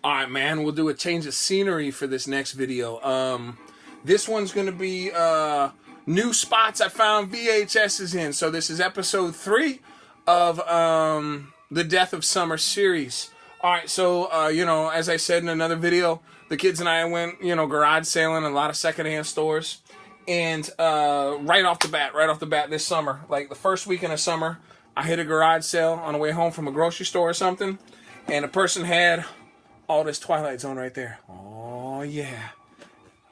All right, man, we'll do a change of scenery for this next video. This one's going to be new spots I found VHSs in. So this is episode 3 of the Death of Summer series. All right, so, as I said in another video, the kids and I went, garage sailing in a lot of secondhand stores. And right off the bat this summer, like the first weekend of summer, I hit a garage sale on the way home from a grocery store or something. And a person had all this Twilight Zone right there. Oh, yeah.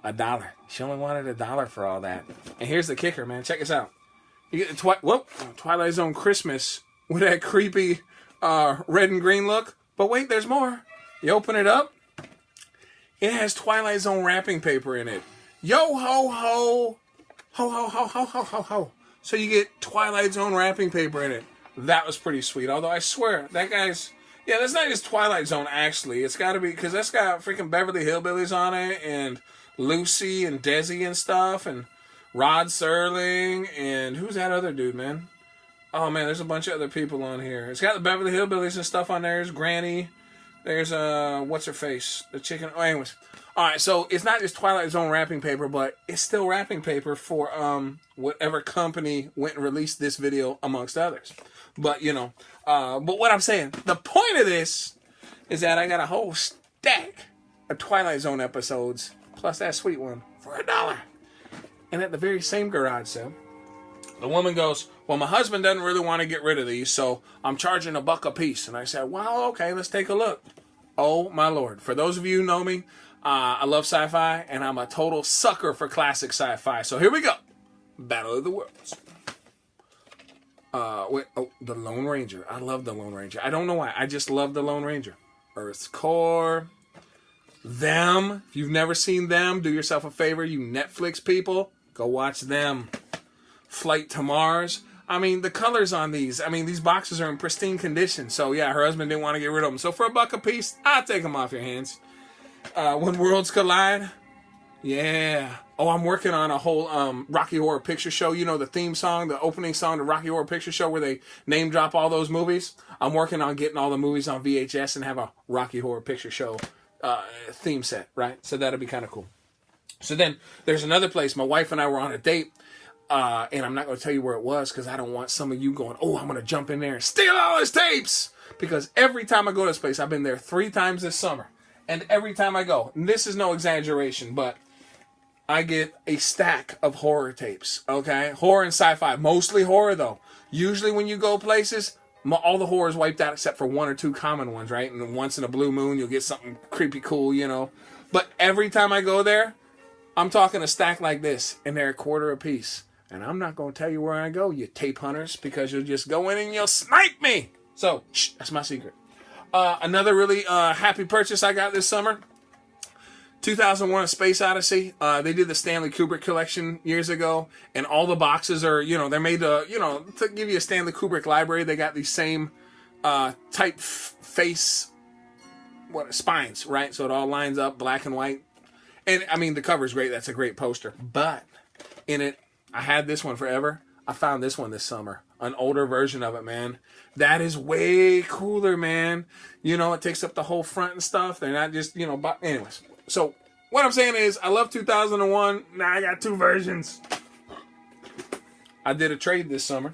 $1. She only wanted $1 for all that. And here's the kicker, man. Check this out. You get the Twilight Zone Christmas with that creepy red and green look. But wait, there's more. You open it up. It has Twilight Zone wrapping paper in it. Yo ho ho. Ho ho ho ho ho ho ho. So you get Twilight Zone wrapping paper in it. That was pretty sweet. Although I swear, that guy's... Yeah, that's not just Twilight Zone, actually. It's got to be... Because that's got freaking Beverly Hillbillies on it. And Lucy and Desi and stuff. And Rod Serling. And who's that other dude, man? Oh, man, there's a bunch of other people on here. It's got the Beverly Hillbillies and stuff on there. There's Granny. There's, what's her face? The chicken... Oh, anyways. Alright, so it's not just Twilight Zone wrapping paper, but it's still wrapping paper for, whatever company went and released this video, amongst others. But, but what I'm saying, the point of this is that I got a whole stack of Twilight Zone episodes, plus that sweet one, for $1. And at the very same garage sale, the woman goes, well, my husband doesn't really want to get rid of these, so I'm charging $1 a piece. And I said, well, okay, let's take a look. Oh, my Lord. For those of you who know me, I love sci-fi, and I'm a total sucker for classic sci-fi. So here we go. Battle of the Worlds. The Lone Ranger. I love the Lone Ranger. I don't know why. I just love the Lone Ranger. Earth's Core. Them. If you've never seen them, do yourself a favor, you Netflix people. Go watch them. Flight to Mars. I mean, the colors on these. I mean, these boxes are in pristine condition. So, yeah, her husband didn't want to get rid of them. So, for $1 a piece, I'll take them off your hands. When Worlds Collide. Yeah. Oh, I'm working on a whole Rocky Horror Picture Show. You know, the theme song, the opening song to Rocky Horror Picture Show where they name drop all those movies. I'm working on getting all the movies on VHS and have a Rocky Horror Picture Show theme set, right? So that'll be kind of cool. So then there's another place. My wife and I were on a date. And I'm not going to tell you where it was because I don't want some of you going, oh, I'm going to jump in there and steal all his tapes. Because every time I go to this place, I've been there 3 times this summer. And every time I go, and this is no exaggeration, but I get a stack of horror tapes, okay? Horror and sci-fi. Mostly horror, though. Usually when you go places, all the horror is wiped out except for 1 or 2 common ones, right? And then once in a blue moon, you'll get something creepy cool, But every time I go there, I'm talking a stack like this, and they're $1 a piece. And I'm not going to tell you where I go, you tape hunters, because you'll just go in and you'll snipe me. So, that's my secret. Another really happy purchase I got this summer. 2001: A Space Odyssey. They did the Stanley Kubrick collection years ago, and all the boxes are, they're made to, to give you a Stanley Kubrick library. They got these same type face spines, right? So it all lines up, black and white. And I mean, the cover's great. That's a great poster. But in it, I had this one forever. I found this one this summer. An older version of it, man. That is way cooler, man. It takes up the whole front and stuff. They're not just, but anyways. So, what I'm saying is, I love 2001. Now I got 2 versions. I did a trade this summer.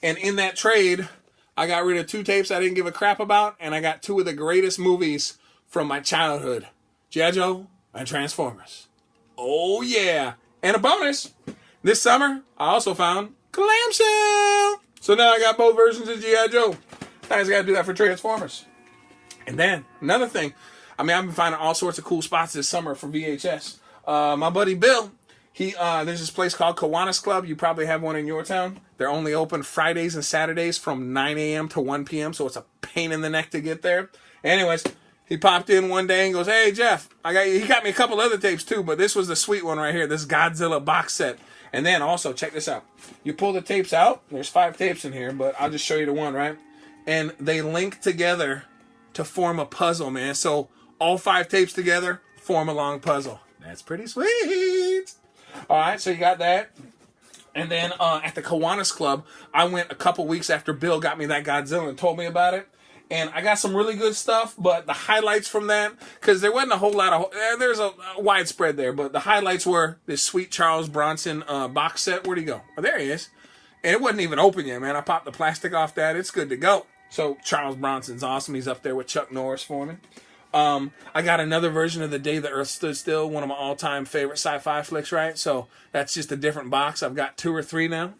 And in that trade, I got rid of 2 tapes I didn't give a crap about. And I got 2 of the greatest movies from my childhood. G.I. Joe and Transformers. Oh, yeah. And a bonus. This summer, I also found Clamshell. So now I got both versions of G.I. Joe. I just got to do that for Transformers. And then, another thing. I've been finding all sorts of cool spots this summer for VHS. My buddy Bill, there's this place called Kiwanis Club. You probably have one in your town. They're only open Fridays and Saturdays from 9 a.m. to 1 p.m. So it's a pain in the neck to get there. Anyways, he popped in one day and goes, hey, Jeff, he got me a couple other tapes too, but this was the sweet one right here, this Godzilla box set. And then also, check this out. You pull the tapes out. There's 5 tapes in here, but I'll just show you the one, right? And they link together to form a puzzle, man. So all 5 tapes together form a long puzzle. That's pretty sweet. All right, so you got that. And then at the Kiwanis Club, I went a couple weeks after Bill got me that Godzilla and told me about it. And I got some really good stuff, but the highlights from that, because there wasn't a whole lot of, there's a widespread there, but the highlights were this sweet Charles Bronson box set. Where'd he go? Oh, there he is. And it wasn't even open yet, man. I popped the plastic off that. It's good to go. So Charles Bronson's awesome. He's up there with Chuck Norris for me. I got another version of The Day the Earth Stood Still, one of my all-time favorite sci-fi flicks, right? So that's just a different box. I've got 2 or 3 now.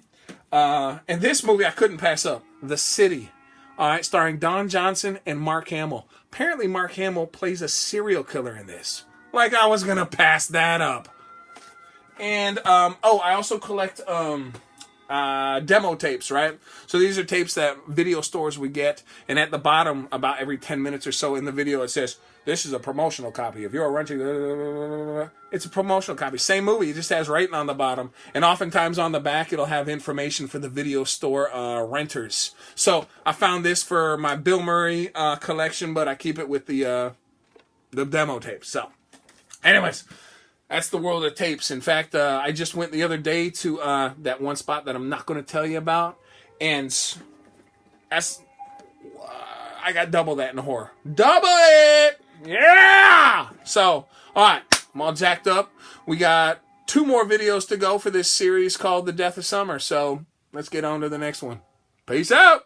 And this movie I couldn't pass up, The City. All right, starring Don Johnson and Mark Hamill. Apparently Mark Hamill plays a serial killer in this. Like I was going to pass that up. And, I also collect demo tapes, right? So these are tapes that video stores would get, and at the bottom, about every 10 minutes or so in the video, it says, this is a promotional copy. If you're renting, it's a promotional copy. Same movie, it just has writing on the bottom, and oftentimes on the back, it'll have information for the video store renters. So I found this for my Bill Murray collection, but I keep it with the demo tapes. So, anyways, that's the world of tapes. In fact, I just went the other day to that one spot that I'm not going to tell you about, and that's I got double that in horror. Double it! Yeah! So, all right, I'm all jacked up. We got 2 more videos to go for this series called The Death of Summer, so let's get on to the next one. Peace out!